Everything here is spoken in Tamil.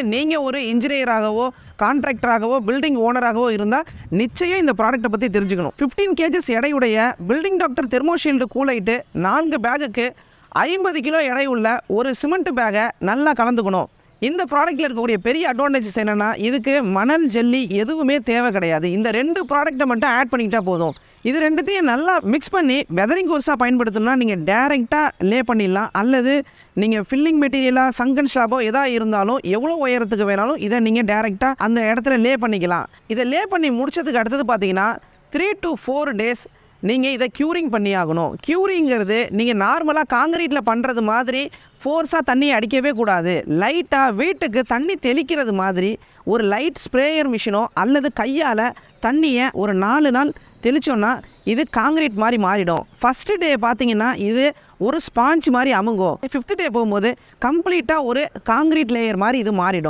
நீங்கள் ஒரு இன்ஜினியராகவோ கான்ட்ராக்டராகவோ பில்டிங் ஓனராகவோ இருந்தால் நிச்சயம் இந்த ப்ராடக்ட்டை பற்றி தெரிஞ்சுக்கணும். 15 kgs எடையுடைய பில்டிங் டாக்டர் தெர்மோஷீல்டு கூலைட்டு 4 பேகுக்கு 50 கிலோ எடையுள்ள ஒரு சிமெண்ட் பேகை நல்லா கலந்துக்கணும். இந்த ப்ராடக்ட்டில் இருக்கக்கூடிய பெரிய அட்வான்டேஜஸ் என்னென்னா, இதுக்கு மணல் ஜல்லி எதுவுமே தேவை கிடையாது. இந்த 2 ப்ராடக்ட்டை மட்டும் ஆட் பண்ணிக்கிட்டால் போதும். இது ரெண்டுத்தையும் நல்லா மிக்ஸ் பண்ணி வெதரிங் கோர்ஸாக பயன்படுத்தணும்னா நீங்கள் டேரெக்டாக லே பண்ணிடலாம். அல்லது நீங்கள் ஃபில்லிங் மெட்டீரியலாக சங்கன் ஷாப்போ எதாக இருந்தாலும் எவ்வளோ உயரத்துக்கு வேணாலும் இதை நீங்கள் டேரெக்டாக அந்த இடத்துல லே பண்ணிக்கலாம். இதை லே பண்ணி முடிச்சதுக்கு அடுத்தது பார்த்தீங்கன்னா 3 to 4 days நீங்கள் இதை க்யூரிங் பண்ணி ஆகணும். க்யூரிங்கிறது நீங்கள் நார்மலாக காங்கிரீட்டில் பண்ணுறது மாதிரி ஃபோர்ஸாக தண்ணியை அடிக்கவே கூடாது. லைட்டாக வீட்டுக்கு தண்ணி தெளிக்கிறது மாதிரி ஒரு லைட் ஸ்ப்ரேயர் மிஷினோ அல்லது கையால் தண்ணியை ஒரு 4 நாள் தெளித்தோன்னா இது காங்கிரீட் மாதிரி மாறிடும். ஃபஸ்ட்டு டே பார்த்தீங்கன்னா இது ஒரு ஸ்பாஞ்ச் மாதிரி அமுங்கும். 5th டே போகும்போது கம்ப்ளீட்டாக ஒரு காங்கிரீட் லேயர் மாதிரி இது மாறிடும்.